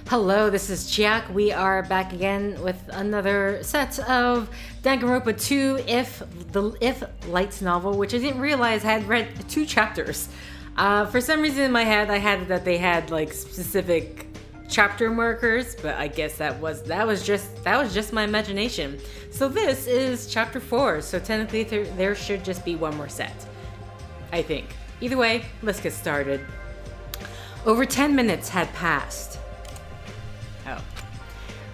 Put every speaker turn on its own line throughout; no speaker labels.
Hello, this is Chiak. We are back again with another set of Danganronpa 2 If Light novel, which I didn't realize I had read 2 chapters. For some reason in my head, I had that they had like specific chapter markers, but I guess that was just my imagination. So this is chapter 4, so technically there should just be one more set, I think. Either way, let's get started. Over 10 minutes had passed.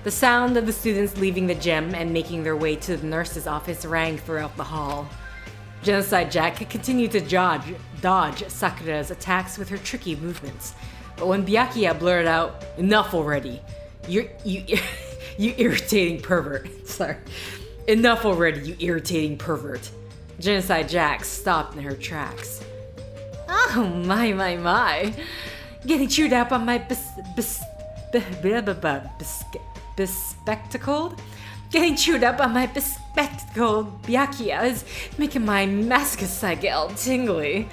The sound of the students leaving the gym and making their way to the nurse's office rang throughout the hall. Genocide Jack had continued to dodge Sakura's attacks with her tricky movements. But when Byakuya blurted out, "Enough already! You irritating pervert." Sorry. "Enough already, you irritating pervert." Genocide Jack stopped in her tracks. Oh my. Getting chewed out by my bespectacled? Getting chewed up by my bespectacled Byakuya is making my masochism all tingly.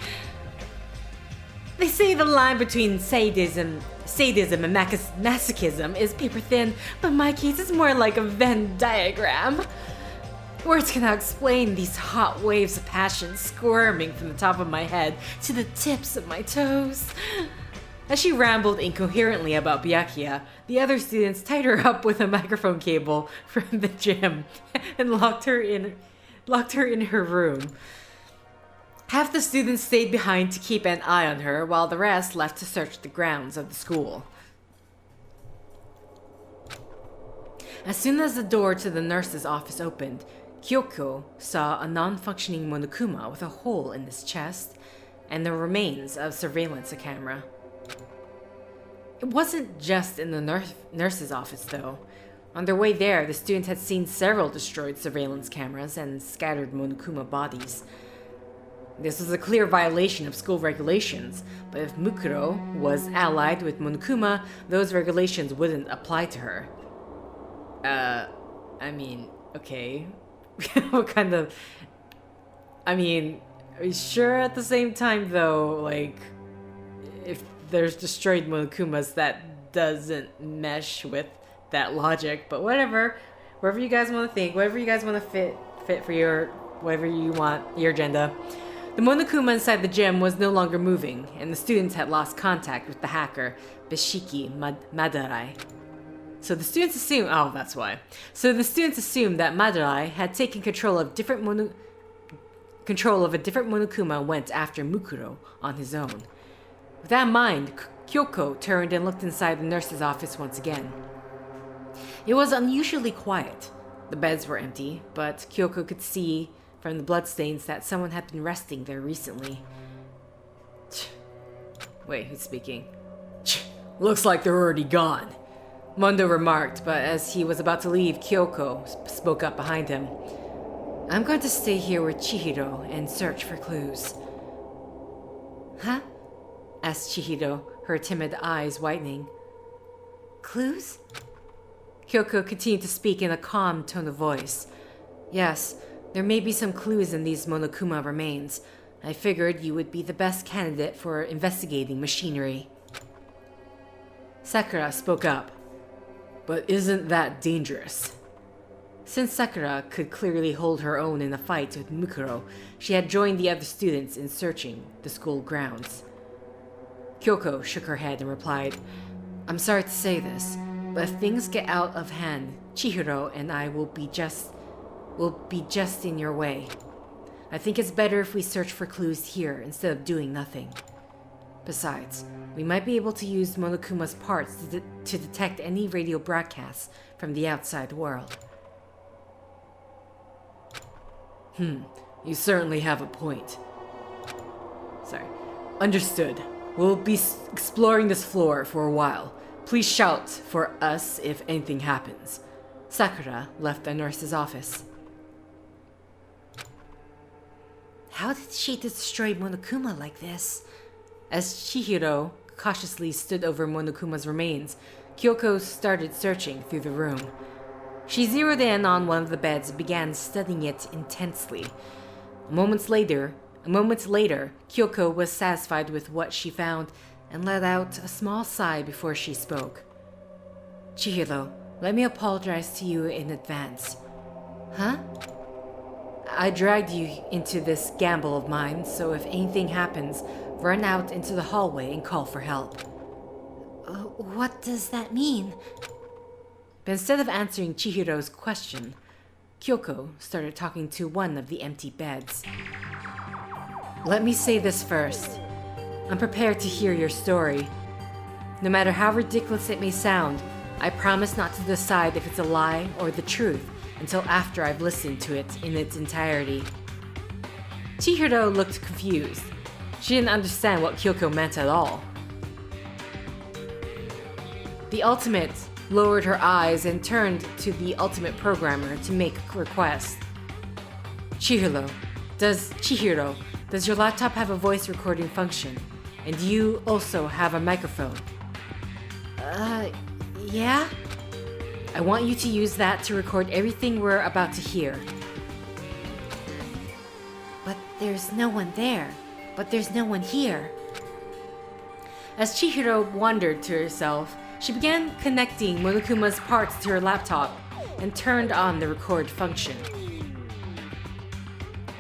They say the line between sadism and masochism is paper thin, but in my case it's more like a Venn diagram. Words cannot explain these hot waves of passion squirming from the top of my head to the tips of my toes. As she rambled incoherently about Byakuya, the other students tied her up with a microphone cable from the gym and locked her in her room. Half the students stayed behind to keep an eye on her, while the rest left to search the grounds of the school. As soon as the door to the nurse's office opened, Kyoko saw a non-functioning Monokuma with a hole in his chest and the remains of surveillance camera. It wasn't just in the nurse's office, though. On their way there, the students had seen several destroyed surveillance cameras and scattered Monokuma bodies. This was a clear violation of school regulations, but if Mukuro was allied with Monokuma, those regulations wouldn't apply to her. Okay. What kind of... are you sure at the same time, though, like, if there's destroyed Monokumas, that doesn't mesh with that logic, but whatever. Whatever you guys want to think, whatever you guys want to fit for your, whatever you want, your agenda. The Monokuma inside the gym was no longer moving, and the students had lost contact with the hacker, Bishiki Madarai. So the students assumed, that's why. So the students assumed that Madarai had taken control of a different Monokuma and went after Mukuro on his own. With that in mind, Kyoko turned and looked inside the nurse's office once again. It was unusually quiet. The beds were empty, but Kyoko could see from the bloodstains that someone had been resting there recently. Wait, who's speaking? Looks like they're already gone, Mondo remarked, but as he was about to leave, Kyoko spoke up behind him. I'm going to stay here with Chihiro and search for clues. Huh? Asked Chihiro, her timid eyes widening. Clues? Kyoko continued to speak in a calm tone of voice. Yes, there may be some clues in these Monokuma remains. I figured you would be the best candidate for investigating machinery. Sakura spoke up. But isn't that dangerous? Since Sakura could clearly hold her own in a fight with Mukuro, she had joined the other students in searching the school grounds. Kyoko shook her head and replied, I'm sorry to say this, but if things get out of hand, Chihiro and I will be just in your way. I think it's better if we search for clues here instead of doing nothing. Besides, we might be able to use Monokuma's parts to detect any radio broadcasts from the outside world. You certainly have a point. Sorry. Understood. We'll be exploring this floor for a while. Please shout for us if anything happens. Sakura left the nurse's office. How did she destroy Monokuma like this? As Chihiro cautiously stood over Monokuma's remains, Kyoko started searching through the room. She zeroed in on one of the beds and began studying it intensely. A moment later, Kyoko was satisfied with what she found and let out a small sigh before she spoke. Chihiro, let me apologize to you in advance. Huh? I dragged you into this gamble of mine, so if anything happens, run out into the hallway and call for help.
What does that mean?
But instead of answering Chihiro's question, Kyoko started talking to one of the empty beds. Let me say this first. I'm prepared to hear your story. No matter how ridiculous it may sound, I promise not to decide if it's a lie or the truth until after I've listened to it in its entirety. Chihiro looked confused. She didn't understand what Kyoko meant at all. The Ultimate lowered her eyes and turned to the Ultimate Programmer to make a request. Chihiro, does your laptop have a voice recording function? And do you also have a microphone?
Yeah?
I want you to use that to record everything we're about to hear.
But there's no one there. But there's no one here.
As Chihiro wondered to herself, she began connecting Monokuma's parts to her laptop and turned on the record function.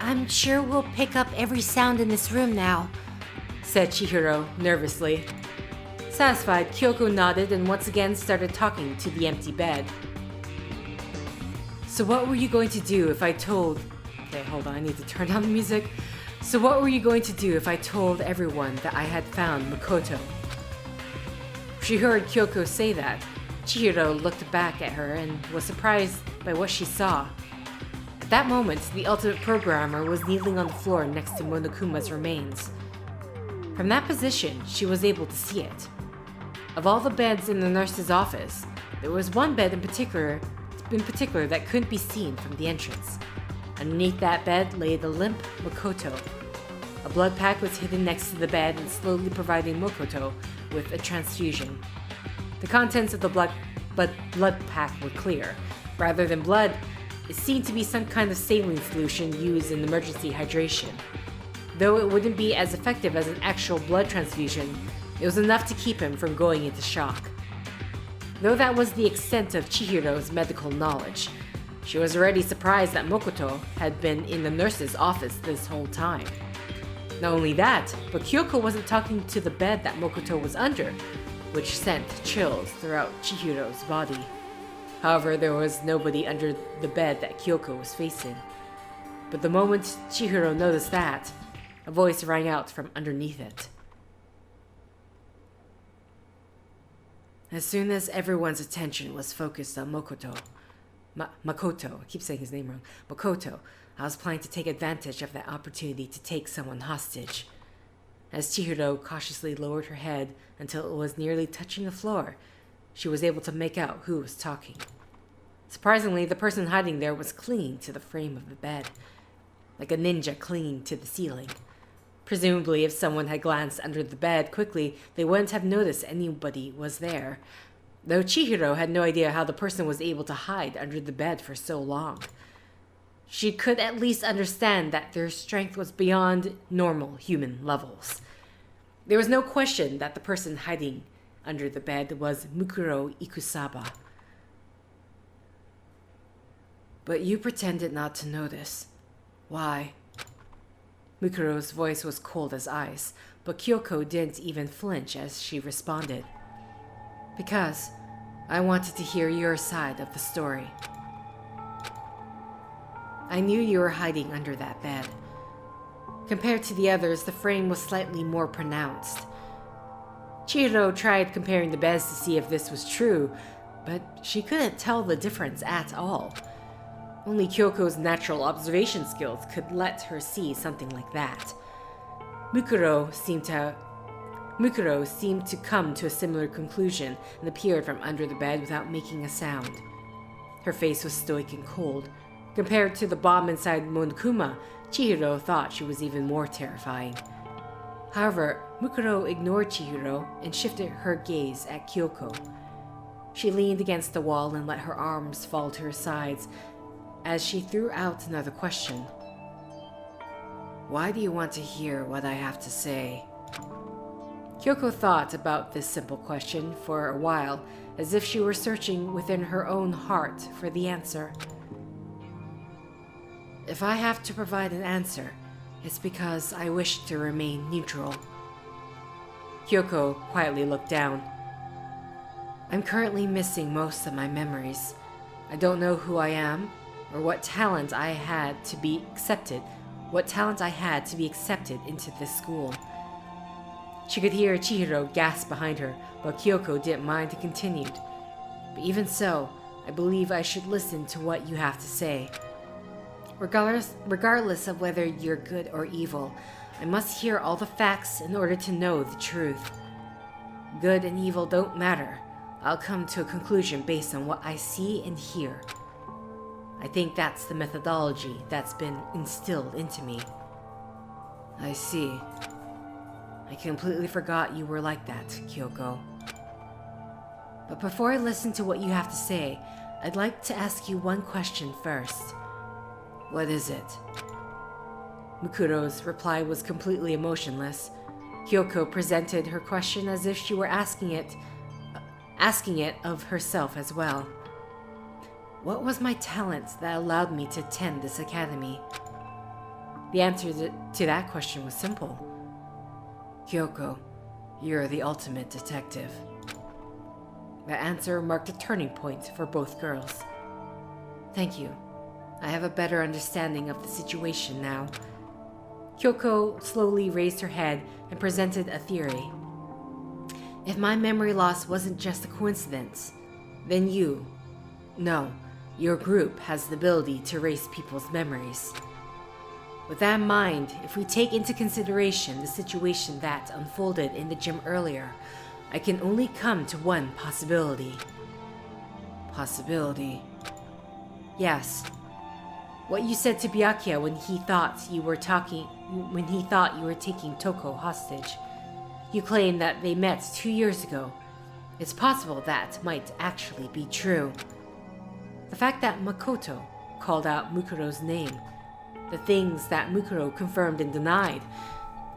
I'm sure we'll pick up every sound in this room now,
said Chihiro nervously. Satisfied, Kyoko nodded and once again started talking to the empty bed. So what were you going to do if I told... Okay, hold on, I need to turn down the music. So what were you going to do if I told everyone that I had found Makoto? She heard Kyoko say that. Chihiro looked back at her and was surprised by what she saw. At that moment, the Ultimate Programmer was kneeling on the floor next to Monokuma's remains. From that position, she was able to see it. Of all the beds in the nurse's office, there was one bed in particular that couldn't be seen from the entrance. Underneath that bed lay the limp Makoto. A blood pack was hidden next to the bed and slowly providing Makoto with a transfusion. The contents of the blood pack were clear. Rather than blood, it seemed to be some kind of saline solution used in emergency hydration. Though it wouldn't be as effective as an actual blood transfusion, it was enough to keep him from going into shock. Though that was the extent of Chihiro's medical knowledge, she was already surprised that Makoto had been in the nurse's office this whole time. Not only that, but Kyoko wasn't talking to the bed that Makoto was under, which sent chills throughout Chihiro's body. However, there was nobody under the bed that Kyoko was facing. But the moment Chihiro noticed that, a voice rang out from underneath it. As soon as everyone's attention was focused on Makoto, I keep saying his name wrong, Makoto, I was planning to take advantage of that opportunity to take someone hostage. As Chihiro cautiously lowered her head until it was nearly touching the floor, she was able to make out who was talking. Surprisingly, the person hiding there was clinging to the frame of the bed, like a ninja clinging to the ceiling. Presumably, if someone had glanced under the bed quickly, they wouldn't have noticed anybody was there, though Chihiro had no idea how the person was able to hide under the bed for so long. She could at least understand that their strength was beyond normal human levels. There was no question that the person hiding under the bed was Mukuro Ikusaba. But you pretended not to notice. Why? Mukuro's voice was cold as ice, but Kyoko didn't even flinch as she responded. Because I wanted to hear your side of the story. I knew you were hiding under that bed. Compared to the others, the frame was slightly more pronounced. Chihiro tried comparing the beds to see if this was true, but she couldn't tell the difference at all. Only Kyoko's natural observation skills could let her see something like that. Mukuro seemed to come to a similar conclusion and appeared from under the bed without making a sound. Her face was stoic and cold. Compared to the bomb inside Monokuma, Chihiro thought she was even more terrifying. However, Mukuro ignored Chihiro and shifted her gaze at Kyoko. She leaned against the wall and let her arms fall to her sides as she threw out another question. Why do you want to hear what I have to say? Kyoko thought about this simple question for a while, as if she were searching within her own heart for the answer. If I have to provide an answer, it's because I wish to remain neutral. Kyoko quietly looked down. I'm currently missing most of my memories. I don't know who I am, or what talent I had to be accepted into this school. She could hear Chihiro gasp behind her, but Kyoko didn't mind and continued. But even so, I believe I should listen to what you have to say. Regardless of whether you're good or evil, I must hear all the facts in order to know the truth. Good and evil don't matter. I'll come to a conclusion based on what I see and hear. I think that's the methodology that's been instilled into me. I see. I completely forgot you were like that, Kyoko. But before I listen to what you have to say, I'd like to ask you one question first. What is it? Mukuro's reply was completely emotionless. Kyoko presented her question as if she were asking it of herself as well. What was my talent that allowed me to attend this academy? The answer to that question was simple. Kyoko, you're the ultimate detective. That answer marked a turning point for both girls. Thank you. I have a better understanding of the situation now. Kyoko slowly raised her head and presented a theory. If my memory loss wasn't just a coincidence, then your group has the ability to erase people's memories. With that in mind, if we take into consideration the situation that unfolded in the gym earlier, I can only come to one possibility. Possibility? Yes. What you said to Byakuya when he thought you were taking Toko hostage. You claimed that they met 2 years ago. It's possible that might actually be true. The fact that Makoto called out Mukuro's name, the things that Mukuro confirmed and denied,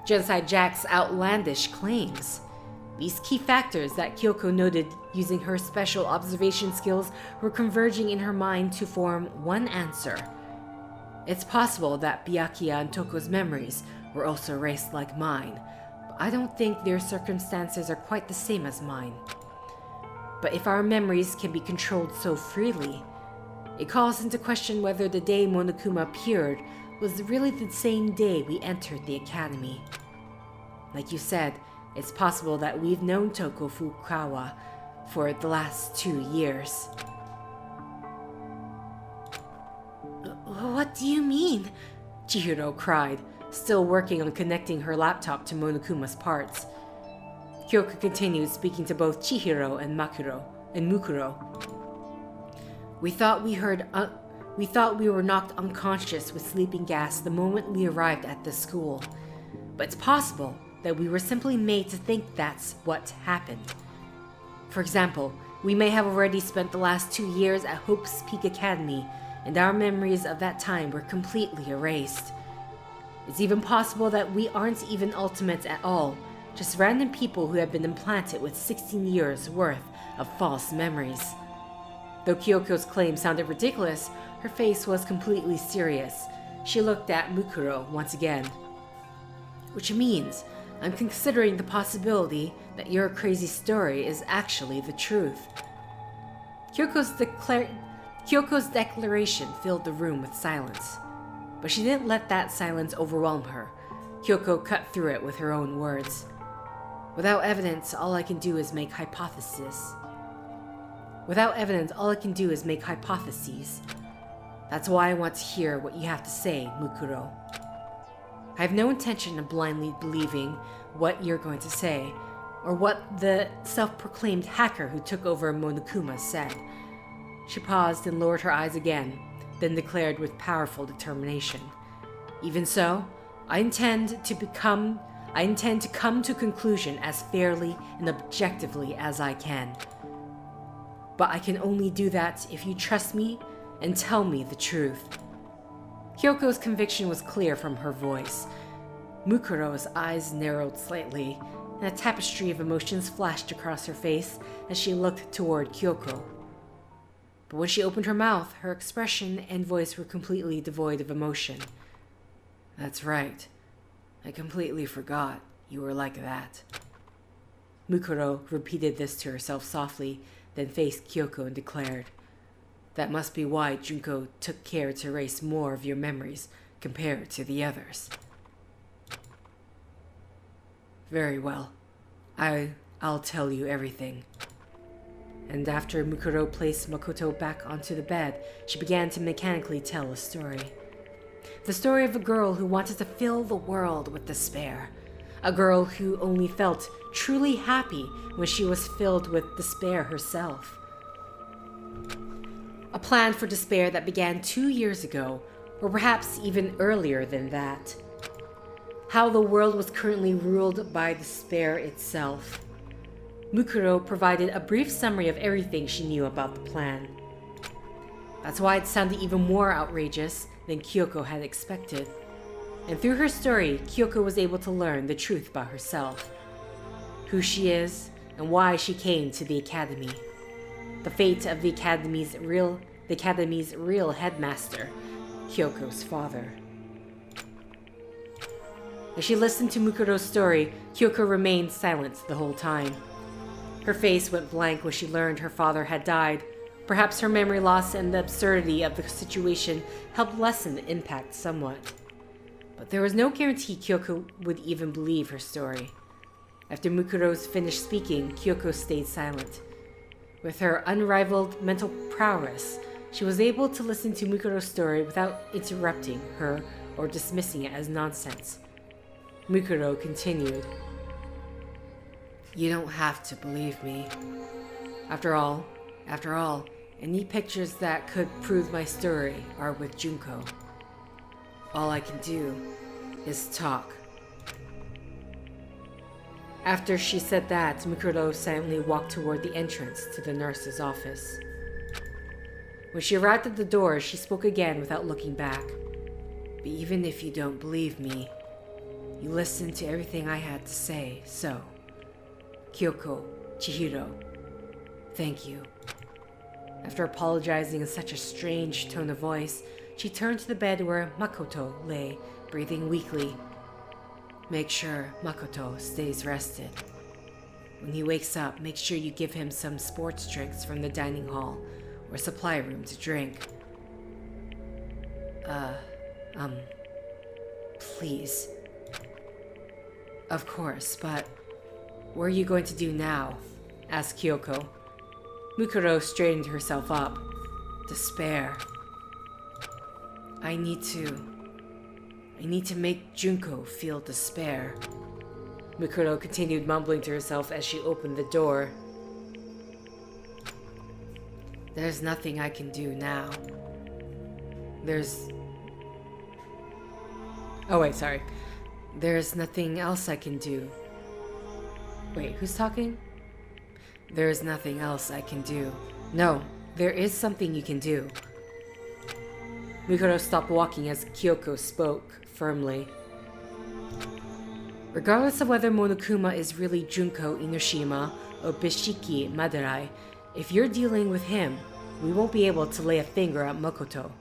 Genocide Jack's outlandish claims. These key factors that Kyoko noted using her special observation skills were converging in her mind to form one answer. It's possible that Byakuya and Toko's memories were also erased like mine, but I don't think their circumstances are quite the same as mine. But if our memories can be controlled so freely, it calls into question whether the day Monokuma appeared was really the same day we entered the academy. Like you said, it's possible that we've known Toko Fukawa for the last 2 years. What do you mean? Chihiro cried, still working on connecting her laptop to Monokuma's parts. Kyoko continued, speaking to both Chihiro and Mukuro. We thought we were knocked unconscious with sleeping gas the moment we arrived at the school. But it's possible that we were simply made to think that's what happened. For example, we may have already spent the last 2 years at Hope's Peak Academy, and our memories of that time were completely erased. It's even possible that we aren't even ultimates at all, just random people who have been implanted with 16 years worth of false memories. Though Kyoko's claim sounded ridiculous, her face was completely serious. She looked at Mukuro once again. Which means I'm considering the possibility that your crazy story is actually the truth. Kyoko's declaration filled the room with silence. But she didn't let that silence overwhelm her. Kyoko cut through it with her own words. Without evidence, all I can do is make hypotheses. That's why I want to hear what you have to say, Mukuro. I have no intention of blindly believing what you're going to say, or what the self-proclaimed hacker who took over Monokuma said. She paused and lowered her eyes again, then declared with powerful determination. Even so, I intend to come to conclusion as fairly and objectively as I can. But I can only do that if you trust me and tell me the truth. Kyoko's conviction was clear from her voice. Mukuro's eyes narrowed slightly, and a tapestry of emotions flashed across her face as she looked toward Kyoko. But when she opened her mouth, her expression and voice were completely devoid of emotion. "That's right. I completely forgot you were like that." Mukuro repeated this to herself softly, then faced Kyoko and declared, "That must be why Junko took care to erase more of your memories compared to the others." "Very well. I'll tell you everything." And after Mukuro placed Makoto back onto the bed, she began to mechanically tell a story. The story of a girl who wanted to fill the world with despair. A girl who only felt truly happy when she was filled with despair herself. A plan for despair that began 2 years ago, or perhaps even earlier than that. How the world was currently ruled by despair itself. Mukuro provided a brief summary of everything she knew about the plan. That's why it sounded even more outrageous than Kyoko had expected. And through her story, Kyoko was able to learn the truth about herself. Who she is, and why she came to the academy. The fate of the academy's real headmaster, Kyoko's father. As she listened to Mukuro's story, Kyoko remained silent the whole time. Her face went blank when she learned her father had died. Perhaps her memory loss and the absurdity of the situation helped lessen the impact somewhat. But there was no guarantee Kyoko would even believe her story. After Mukuro's finished speaking, Kyoko stayed silent. With her unrivaled mental prowess, she was able to listen to Mukuro's story without interrupting her or dismissing it as nonsense. Mukuro continued. "You don't have to believe me. After all, any pictures that could prove my story are with Junko. All I can do is talk." After she said that, Mukuro silently walked toward the entrance to the nurse's office. When she arrived at the door, she spoke again without looking back. "But even if you don't believe me, you listened to everything I had to say, so... Kyoko, Chihiro, thank you." After apologizing in such a strange tone of voice, she turned to the bed where Makoto lay, breathing weakly. "Make sure Makoto stays rested. When he wakes up, make sure you give him some sports drinks from the dining hall or supply room to drink. Please." "Of course, but what are you going to do now?" asked Kyoko. Mukuro straightened herself up. Despair. I need to make Junko feel despair." Mukuro continued mumbling to herself as she opened the door. "There's nothing I can do now. There's nothing else I can do." Wait, who's talking? "There's nothing else I can do." "No, there is something you can do." Mukuro stopped walking as Kyoko spoke firmly. "Regardless of whether Monokuma is really Junko Inoshima or Bishiki Madurai, if you're dealing with him, we won't be able to lay a finger on Makoto.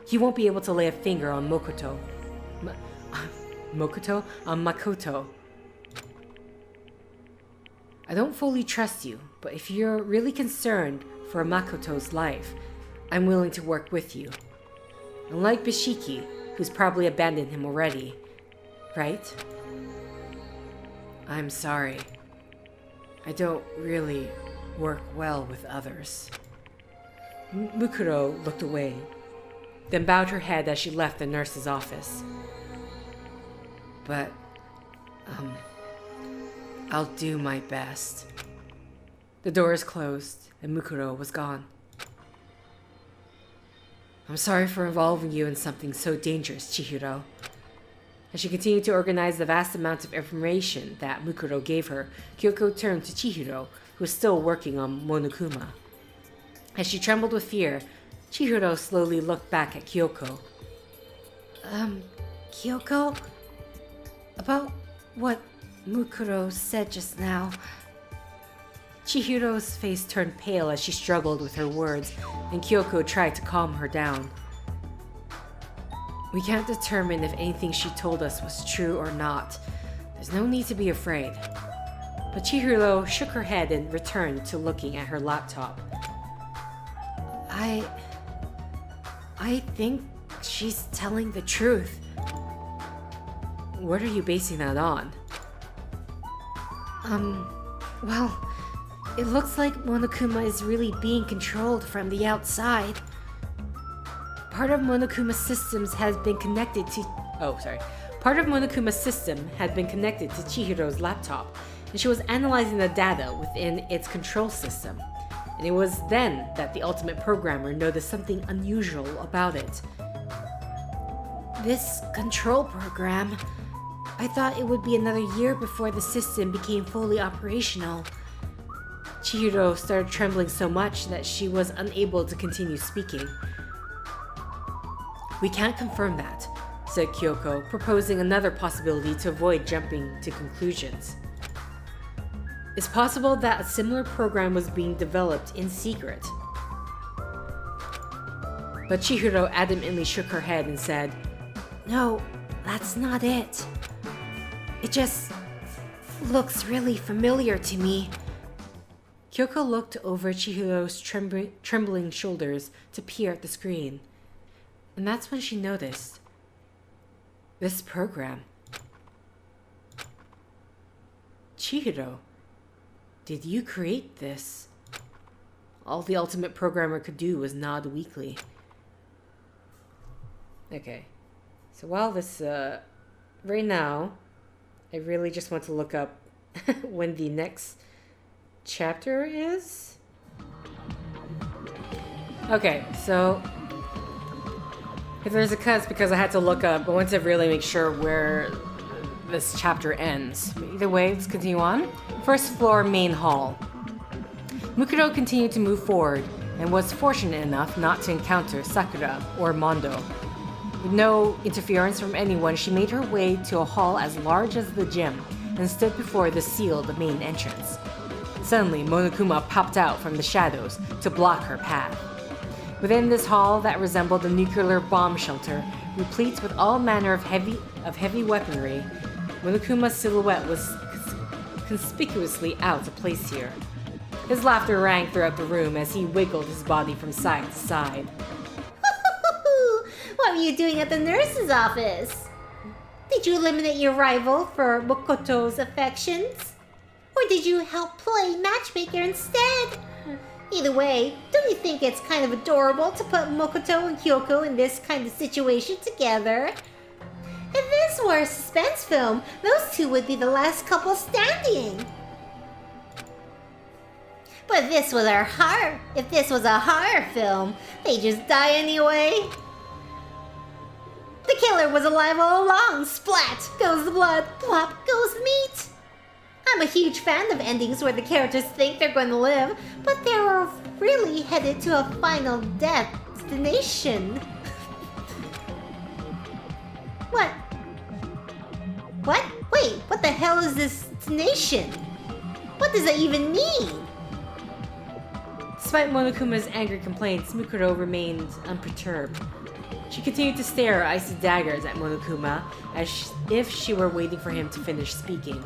He won't be able to lay a finger on Makoto. I don't fully trust you, but if you're really concerned for Makoto's life, I'm willing to work with you. Unlike Bishiki, who's probably abandoned him already, right? I'm sorry. I don't really work well with others." Mukuro looked away, then bowed her head as she left the nurse's office. "But, I'll do my best." The doors closed, and Mukuro was gone. "I'm sorry for involving you in something so dangerous, Chihiro." As she continued to organize the vast amount of information that Mukuro gave her, Kyoko turned to Chihiro, who was still working on Monokuma. As she trembled with fear, Chihiro slowly looked back at Kyoko. Kyoko? About what Mukuro said just now. Chihiro's face turned pale as she struggled with her words, and Kyoko tried to calm her down. We can't determine if anything she told us was true or not. There's no need to be afraid. But Chihiro shook her head and returned to looking at her laptop. I think she's telling the truth. What are you basing that on? Well, it looks like Monokuma is really being controlled from the outside. Part of Monokuma's systems has been connected to... Part of Monokuma's system had been connected to Chihiro's laptop, and she was analyzing the data within its control system. And it was then that the ultimate programmer noticed something unusual about it. This control program... I thought it would be another year before the system became fully operational. Chihiro started trembling so much that she was unable to continue speaking. We can't confirm that, said Kyoko, proposing another possibility to avoid jumping to conclusions. It's possible that a similar program was being developed in secret. But Chihiro adamantly shook her head and said, No, that's not it. It just looks really familiar to me. Kyoko looked over Chihiro's trembling shoulders to peer at the screen. And that's when she noticed this program. Chihiro, did you create this? All the ultimate programmer could do was nod weakly. Okay, so while this, right now, I really just want to look up when the next chapter is. Okay, so if there's a cut, it's because I had to look up. I want to really make sure where this chapter ends. But either way, let's continue on. First floor, main hall. Mukuro continued to move forward and was fortunate enough not to encounter Sakura or Mondo. With no interference from anyone, she made her way to a hall as large as the gym and stood before the sealed main entrance. Suddenly, Monokuma popped out from the shadows to block her path. Within this hall that resembled a nuclear bomb shelter, replete with all manner of heavy weaponry, Monokuma's silhouette was conspicuously out of place here. His laughter rang throughout the room as he wiggled his body from side to side.
What were you doing at the nurse's office? Did you eliminate your rival for Mokoto's affections? Or did you help play matchmaker instead? Either way, don't you think it's kind of adorable to put Mokoto and Kyoko in this kind of situation together? If this were a suspense film, those two would be the last couple standing. But if this was a horror film, they just die anyway. The killer was alive all along. Splat goes the blood, plop goes the meat. I'm a huge fan of endings where the characters think they're going to live, but they're really headed to a final destination. What? Wait, what the hell is this destination? What does that even mean?
Despite Monokuma's angry complaints, Mukuro remained unperturbed. She continued to stare icy daggers at Monokuma as if she were waiting for him to finish speaking.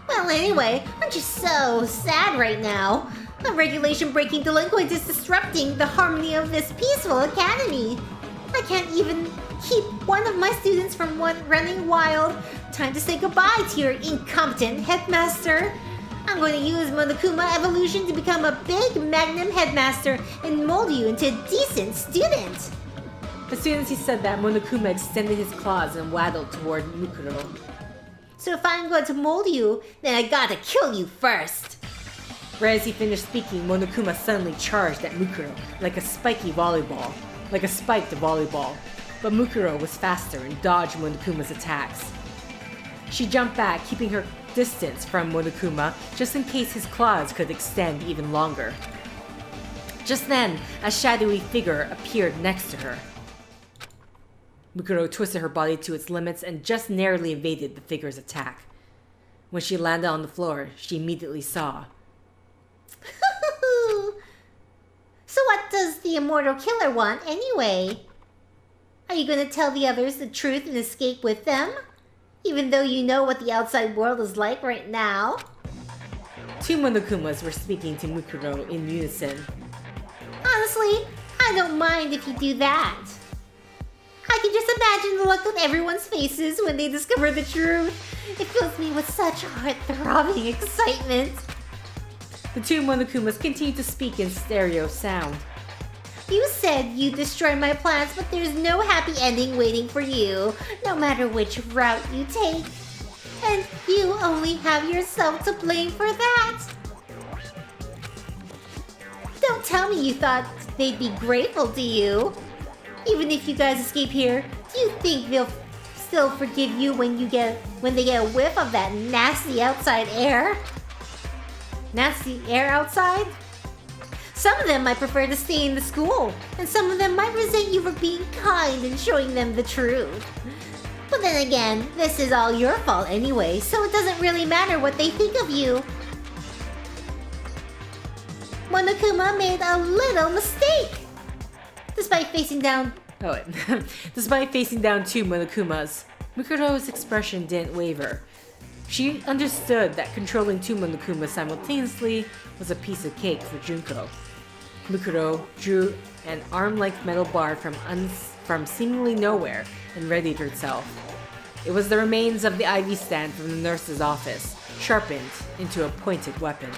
Well, anyway, I'm just so sad right now. A regulation-breaking delinquent is disrupting the harmony of this peaceful academy. I can't even keep one of my students from running wild. Time to say goodbye to your incompetent headmaster. I'm going to use Monokuma evolution to become a big magnum headmaster and mold you into a decent student.
As soon as he said that, Monokuma extended his claws and waddled toward Mukuro.
So if I'm going to mold you, then I gotta kill you first.
Right as he finished speaking, Monokuma suddenly charged at Mukuro like a spiked volleyball. But Mukuro was faster and dodged Monokuma's attacks. She jumped back, keeping her distance from Monokuma just in case his claws could extend even longer. Just then, a shadowy figure appeared next to her. Mukuro twisted her body to its limits and just narrowly evaded the figure's attack. When she landed on the floor, she immediately saw.
So what does the immortal killer want anyway? Are you going to tell the others the truth and escape with them? Even though you know what the outside world is like right now?
Two Monokumas were speaking to Mukuro in unison.
Honestly, I don't mind if you do that. I can just imagine the look on everyone's faces when they discover the truth. It fills me with such heart-throbbing excitement.
The two Monokumas continued to speak in stereo sound.
You said you'd destroy my plans, but there's no happy ending waiting for you, no matter which route you take. And you only have yourself to blame for that. Don't tell me you thought they'd be grateful to you. Even if you guys escape here, do you think they'll still forgive you when they get a whiff of that nasty outside air? Nasty air outside? Some of them might prefer to stay in the school, and some of them might resent you for being kind and showing them the truth. But then again, this is all your fault anyway, so it doesn't really matter what they think of you. Monokuma made a little mistake. Despite facing down two Monokumas, Mukuro's expression didn't waver. She understood that controlling two Monokumas simultaneously was a piece of cake for Junko. Mukuro drew an arm-length metal bar from seemingly nowhere and readied herself. It was the remains of the IV stand from the nurse's office, sharpened into a pointed weapon.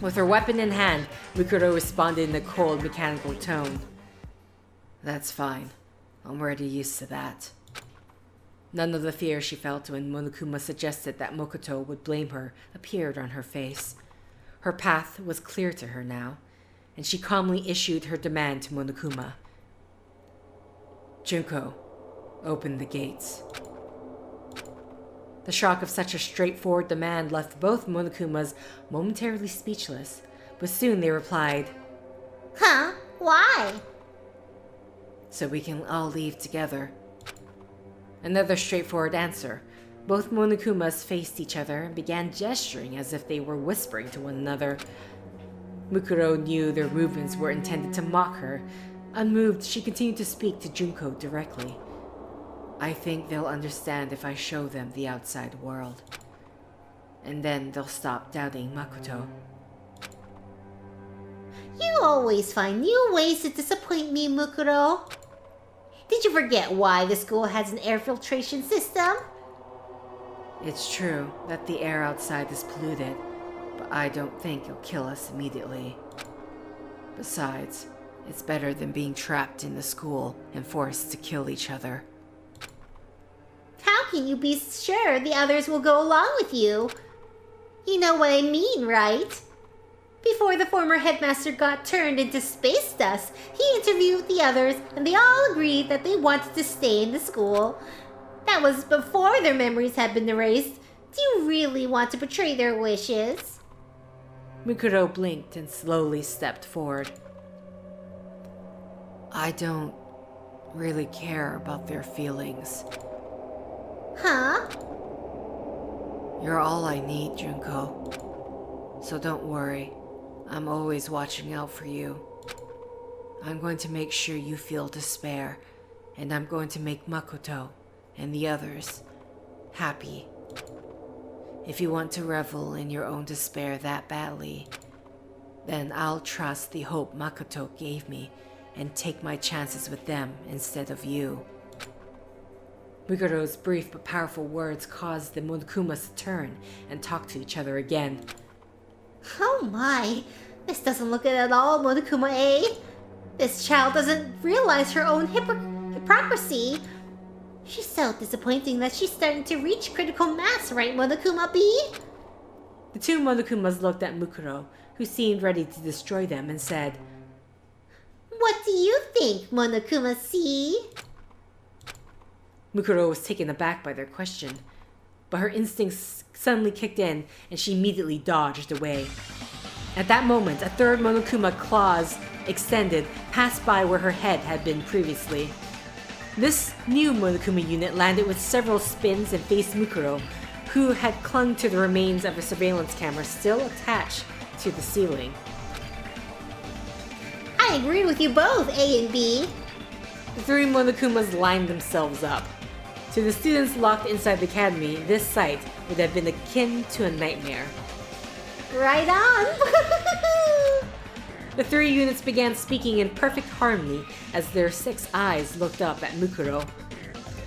With her weapon in hand, Mukuro responded in a cold, mechanical tone. That's fine. I'm already used to that. None of the fear she felt when Monokuma suggested that Mokoto would blame her appeared on her face. Her path was clear to her now, and she calmly issued her demand to Monokuma. Junko, open the gates. The shock of such a straightforward demand left both Monokumas momentarily speechless, but soon they replied, Huh? Why?
So we can all leave together. Another straightforward answer. Both Monokumas faced each other and began gesturing as if they were whispering to one another. Mukuro knew their movements were intended to mock her. Unmoved, she continued to speak to Junko directly. I think they'll understand if I show them the outside world. And then they'll stop doubting Makoto.
You always find new ways to disappoint me, Mukuro. Did you forget why the school has an air filtration system?
It's true that the air outside is polluted, but I don't think it'll kill us immediately. Besides, it's better than being trapped in the school and forced to kill each other.
How can you be sure the others will go along with you? You know what I mean, right? Before the former headmaster got turned into space dust, he interviewed the others and they all agreed that they wanted to stay in the school. That was before their memories had been erased. Do you really want to betray their wishes?
Mukuro blinked and slowly stepped forward. I don't really care about their feelings.
Huh?
You're all I need, Junko. So don't worry. I'm always watching out for you. I'm going to make sure you feel despair, and I'm going to make Makoto and the others happy. If you want to revel in your own despair that badly, then I'll trust the hope Makoto gave me and take my chances with them instead of you. Mukuro's brief but powerful words caused the Monokumas to turn and talk to each other again.
Oh my, this doesn't look good at all, Monokuma, eh? This child doesn't realize her own hypocrisy. She's so disappointing that she's starting to reach critical mass, right, Monokuma B?
The two Monokumas looked at Mukuro, who seemed ready to destroy them, and said,
What do you think, Monokuma C?
Mukuro was taken aback by their question, but her instincts suddenly kicked in and she immediately dodged away. At that moment, a third Monokuma claws extended passed by where her head had been previously. This new Monokuma unit landed with several spins and faced Mukuro, who had clung to the remains of a surveillance camera still attached to the ceiling.
I agree with you both, A and B.
The three Monokumas lined themselves up. To the students locked inside the academy, this sight would have been akin to a nightmare.
Right on!
The three units began speaking in perfect harmony as their 6 eyes looked up at Mukuro.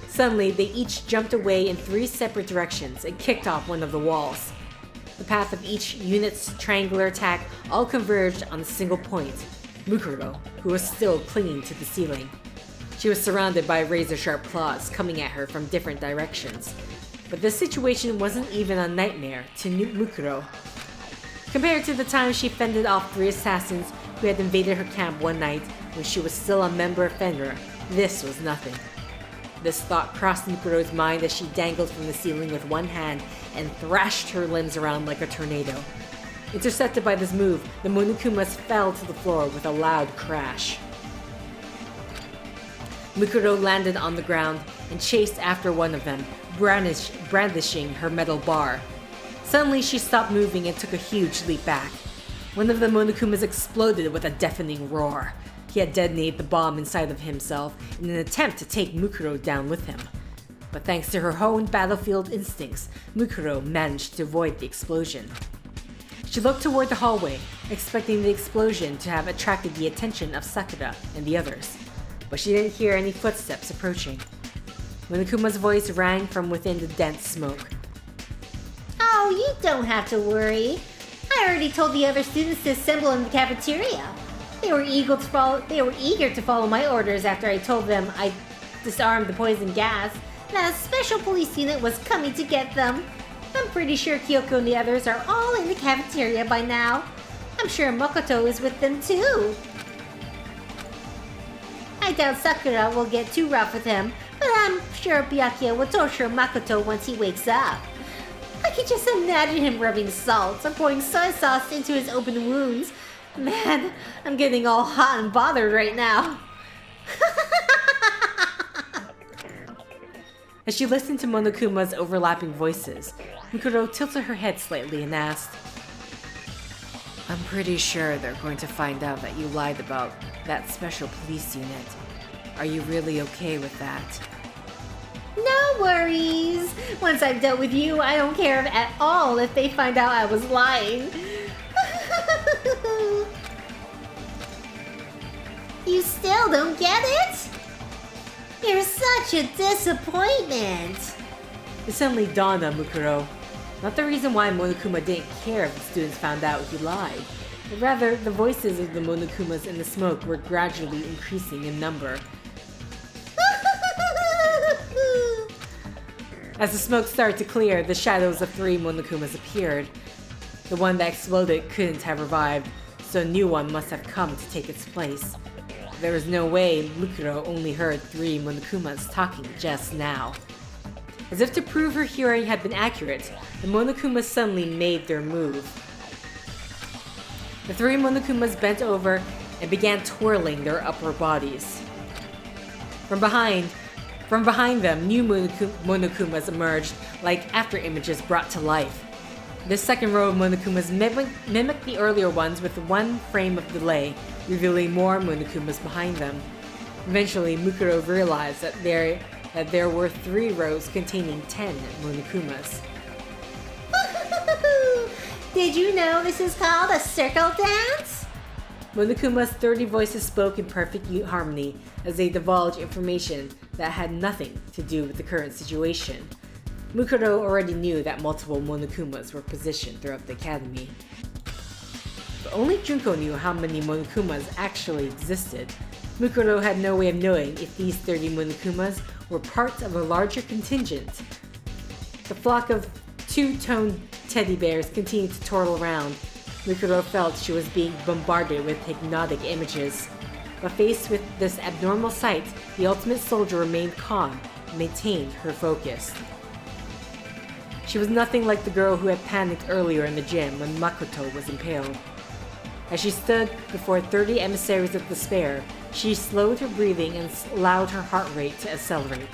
Suddenly, they each jumped away in 3 separate directions and kicked off one of the walls. The path of each unit's triangular attack all converged on a single point, Mukuro, who was still clinging to the ceiling. She was surrounded by razor-sharp claws coming at her from different directions. But the situation wasn't even a nightmare to Mukuro. Compared to the time she fended off 3 assassins who had invaded her camp one night when she was still a member of Fenrir, this was nothing. This thought crossed Mukuro's mind as she dangled from the ceiling with one hand and thrashed her limbs around like a tornado. Intercepted by this move, the Monokumas fell to the floor with a loud crash. Mukuro landed on the ground and chased after one of them, brandishing her metal bar. Suddenly, she stopped moving and took a huge leap back. One of the Monokumas exploded with a deafening roar. He had detonated the bomb inside of himself in an attempt to take Mukuro down with him. But thanks to her honed battlefield instincts, Mukuro managed to avoid the explosion. She looked toward the hallway, expecting the explosion to have attracted the attention of Sakura and the others. But she didn't hear any footsteps approaching. Monokuma's voice rang from within the dense smoke.
Oh, you don't have to worry. I already told the other students to assemble in the cafeteria. They were eager to follow my orders after I told them I disarmed the poison gas, and that a special police unit was coming to get them. I'm pretty sure Kyoko and the others are all in the cafeteria by now. I'm sure Makoto is with them too. I doubt Sakura will get too rough with him, but I'm sure Byakuya will torture Makoto once he wakes up. I can just imagine him rubbing salt or pouring soy sauce into his open wounds. Man, I'm getting all hot and bothered right now.
As she listened to Monokuma's overlapping voices, Mukuro tilted her head slightly and asked, I'm pretty sure they're going to find out that you lied about that special police unit. Are you really okay with that?
No worries. Once I've dealt with you, I don't care at all if they find out I was lying. You still don't get it? You're such a disappointment.
It suddenly dawned on Mukuro. Not the reason why Monokuma didn't care if the students found out he lied, but rather the voices of the Monokumas in the smoke were gradually increasing in number. As the smoke started to clear, the shadows of 3 Monokumas appeared. The one that exploded couldn't have revived, so a new one must have come to take its place. There was no way Mukuro only heard 3 Monokumas talking just now. As if to prove her hearing had been accurate, the Monokumas suddenly made their move. The 3 Monokumas bent over and began twirling their upper bodies. From behind them, new Monokumas emerged like after-images brought to life. This second row of Monokumas mimicked the earlier ones with one frame of delay, revealing more Monokumas behind them. Eventually, Mukuro realized that there were 3 rows containing 10 Monokumas.
Did you know this is called a circle dance?
Monokuma's 30 voices spoke in perfect harmony as they divulged information that had nothing to do with the current situation. Mukuro already knew that multiple Monokumas were positioned throughout the academy. But only Junko knew how many Monokumas actually existed. Mukuro had no way of knowing if these 30 Monokumas were part of a larger contingent. The flock of 2-toned teddy bears continued to twirl around. Mukuro felt she was being bombarded with hypnotic images. But faced with this abnormal sight, the ultimate soldier remained calm and maintained her focus. She was nothing like the girl who had panicked earlier in the gym when Makoto was impaled. As she stood before 30 emissaries of despair, She slowed her breathing and allowed her heart rate to accelerate.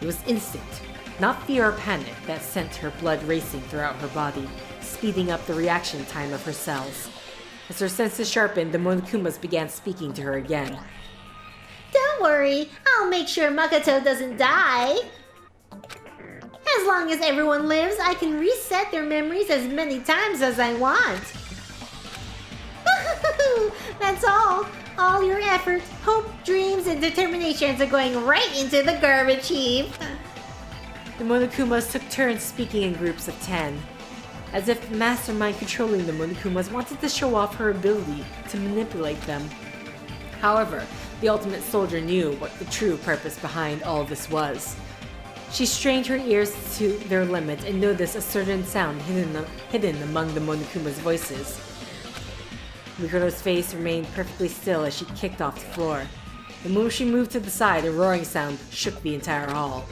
It was instinct, not fear or panic, that sent her blood racing throughout her body, speeding up the reaction time of her cells. As her senses sharpened, the Monokumas began speaking to her again.
Don't worry, I'll make sure Makoto doesn't die. As long as everyone lives, I can reset their memories as many times as I want. That's all. All your effort, hope, dreams, and determinations are going right into the garbage heap.
The Monokumas took turns speaking in groups of 10, as if the mastermind controlling the Monokumas wanted to show off her ability to manipulate them. However, the ultimate soldier knew what the true purpose behind all this was. She strained her ears to their limit and noticed a certain sound hidden among the Monokuma's voices. Mukuro's face remained perfectly still as she kicked off the floor. The moment she moved to the side, a roaring sound shook the entire hall.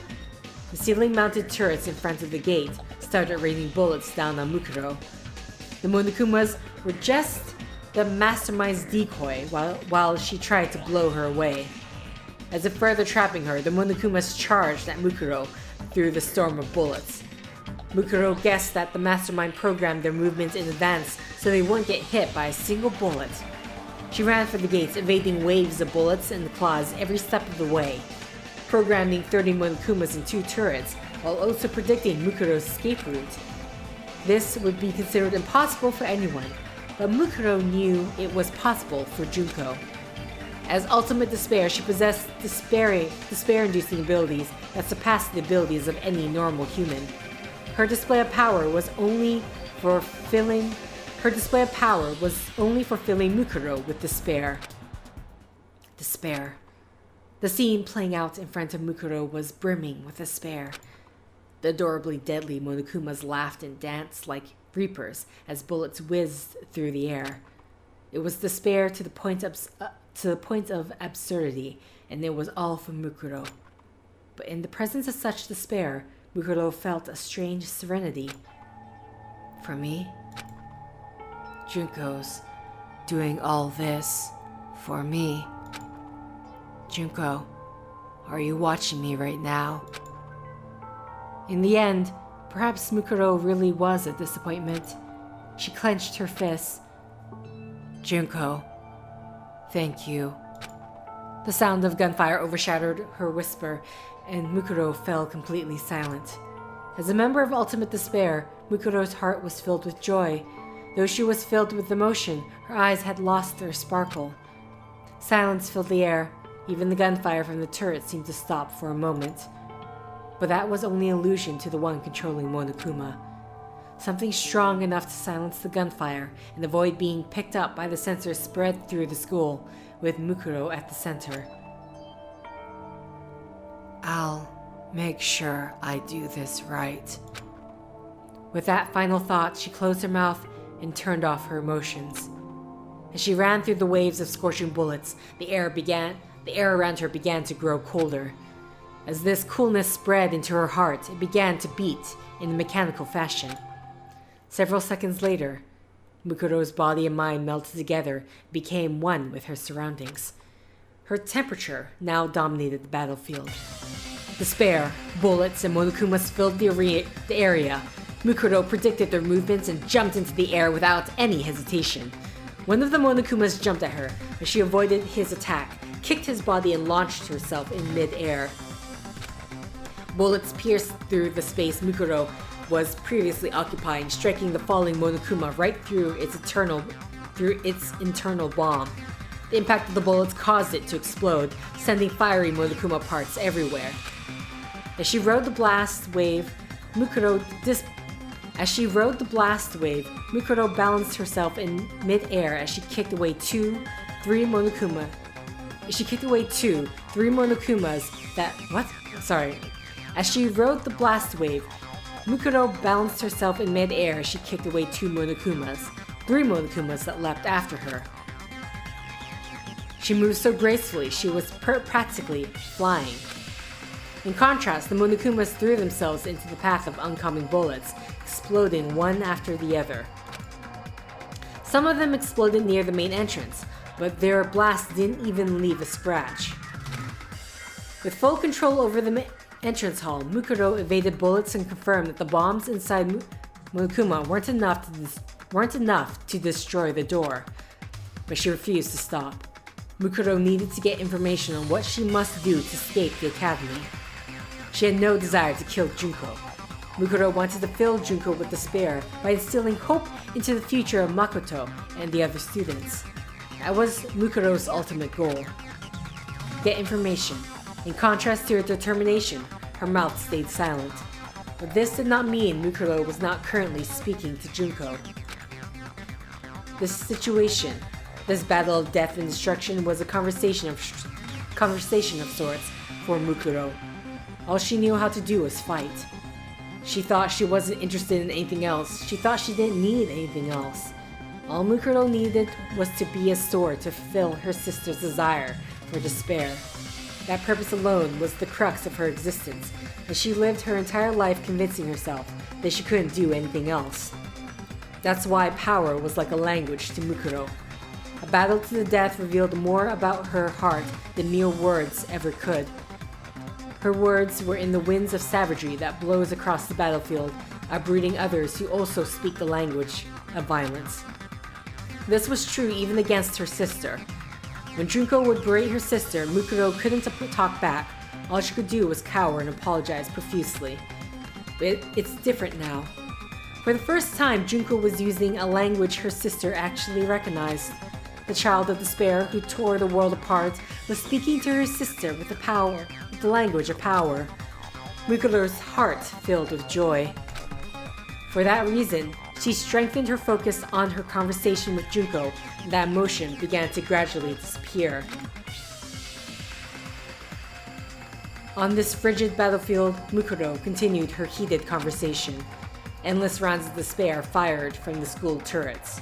The ceiling-mounted turrets in front of the gate started raining bullets down on Mukuro. The Monokumas were just the mastermind's decoy while she tried to blow her away. As if further trapping her, the Monokumas charged at Mukuro through the storm of bullets. Mukuro guessed that the mastermind programmed their movements in advance so they wouldn't get hit by a single bullet. She ran for the gates, evading waves of bullets and claws every step of the way, programming 30 Monokumas in 2 turrets, while also predicting Mukuro's escape route. This would be considered impossible for anyone, but Mukuro knew it was possible for Junko. As ultimate despair, she possessed despair-inducing abilities that surpassed the abilities of any normal human. Her display of power was only for filling Mukuro with despair. Despair. The scene playing out in front of Mukuro was brimming with despair. The adorably deadly Monokumas laughed and danced like reapers as bullets whizzed through the air. It was despair to the point of absurdity, and it was all for Mukuro. But in the presence of such despair, Mukuro felt a strange serenity. For me? Junko's doing all this for me. Junko, are you watching me right now? In the end, perhaps Mukuro really was a disappointment. She clenched her fists. Junko, thank you. The sound of gunfire overshadowed her whisper, and Mukuro fell completely silent. As a member of Ultimate Despair, Mukuro's heart was filled with joy. Though she was filled with emotion, her eyes had lost their sparkle. Silence filled the air. Even the gunfire from the turret seemed to stop for a moment. But that was only illusion to the one controlling Monokuma. Something strong enough to silence the gunfire and avoid being picked up by the sensors spread through the school, with Mukuro at the center. I'll make sure I do this right. With that final thought, she closed her mouth and turned off her emotions. As she ran through the waves of scorching bullets, the air around her began to grow colder. As this coolness spread into her heart, it began to beat in a mechanical fashion. Several seconds later, Mukuro's body and mind melted together and became one with her surroundings. Her temperature now dominated the battlefield. Despair, bullets, and Monokumas filled the area. Mukuro predicted their movements and jumped into the air without any hesitation. One of the Monokumas jumped at her, but she avoided his attack, kicked his body, and launched herself in mid-air. Bullets pierced through the space Mukuro was previously occupying, striking the falling Monokuma right through its internal bomb. The impact of the bullets caused it to explode, sending fiery Monokuma parts everywhere. As she rode the blast wave, Mukuro balanced herself in mid-air as she kicked away three Monokumas As she rode the blast wave, Mukuro balanced herself in mid-air as she kicked away three Monokumas that leapt after her. She moved so gracefully, she was practically flying. In contrast, the Monokumas threw themselves into the path of oncoming bullets, exploding one after the other. Some of them exploded near the main entrance, but their blast didn't even leave a scratch. With full control over the entrance hall, Mukuro evaded bullets and confirmed that the bombs inside Monokuma weren't enough to destroy the door. But she refused to stop. Mukuro needed to get information on what she must do to escape the academy. She had no desire to kill Junko. Mukuro wanted to fill Junko with despair by instilling hope into the future of Makoto and the other students. That was Mukuro's ultimate goal. Get information. In contrast to her determination, her mouth stayed silent. But this did not mean Mukuro was not currently speaking to Junko. This situation, this battle of death and destruction, was a conversation of sorts for Mukuro. All she knew how to do was fight. She thought she wasn't interested in anything else. She thought she didn't need anything else. All Mukuro needed was to be a sword to fulfill her sister's desire for despair. That purpose alone was the crux of her existence, and she lived her entire life convincing herself that she couldn't do anything else. That's why power was like a language to Mukuro. A battle to the death revealed more about her heart than mere words ever could. Her words were in the winds of savagery that blows across the battlefield, uprooting others who also speak the language of violence. This was true even against her sister. When Junko would berate her sister, Mukuro couldn't talk back. All she could do was cower and apologize profusely. But it's different now. For the first time, Junko was using a language her sister actually recognized. The child of despair who tore the world apart was speaking to her sister with the language of power. Mukuro's heart filled with joy. For that reason, she strengthened her focus on her conversation with Junko, and that emotion began to gradually disappear. On this frigid battlefield, Mukuro continued her heated conversation. Endless rounds of despair fired from the school turrets.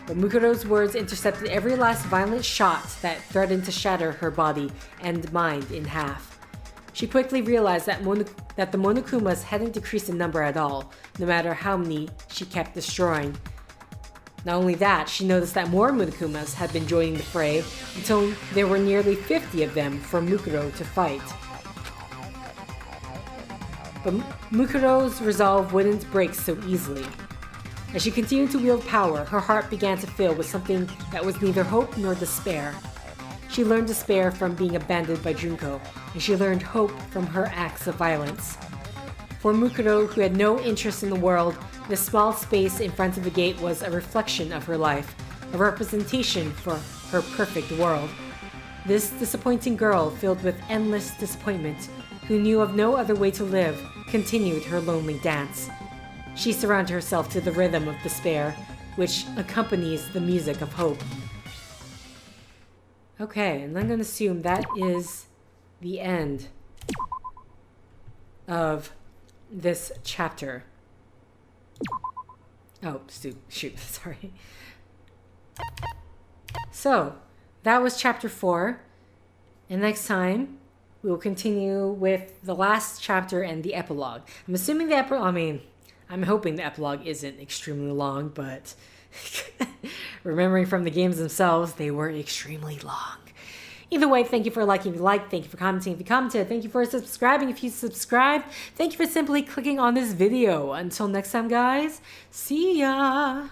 But Mukuro's words intercepted every last violent shot that threatened to shatter her body and mind in half. She quickly realized that the Monokumas hadn't decreased in number at all, no matter how many she kept destroying. Not only that, she noticed that more Monokumas had been joining the fray until there were nearly 50 of them for Mukuro to fight. But Mukuro's resolve wouldn't break so easily. As she continued to wield power, her heart began to fill with something that was neither hope nor despair. She learned despair from being abandoned by Junko, and she learned hope from her acts of violence. For Mukuro, who had no interest in the world, the small space in front of the gate was a reflection of her life, a representation for her perfect world. This disappointing girl, filled with endless disappointment, who knew of no other way to live, continued her lonely dance. She surrounded herself to the rhythm of despair, which accompanies the music of hope. Okay, and I'm going to assume that is the end of this chapter. Oh, shoot, sorry. So, that was chapter 4. And next time, we will continue with the last chapter and the epilogue. I'm assuming the epilogue, I'm hoping the epilogue isn't extremely long, but remembering from the games themselves, they were extremely long. Either way, thank you for liking if you liked, thank you for commenting if you commented, thank you for subscribing if you subscribed, thank you for simply clicking on this video. Until next time, guys, see ya!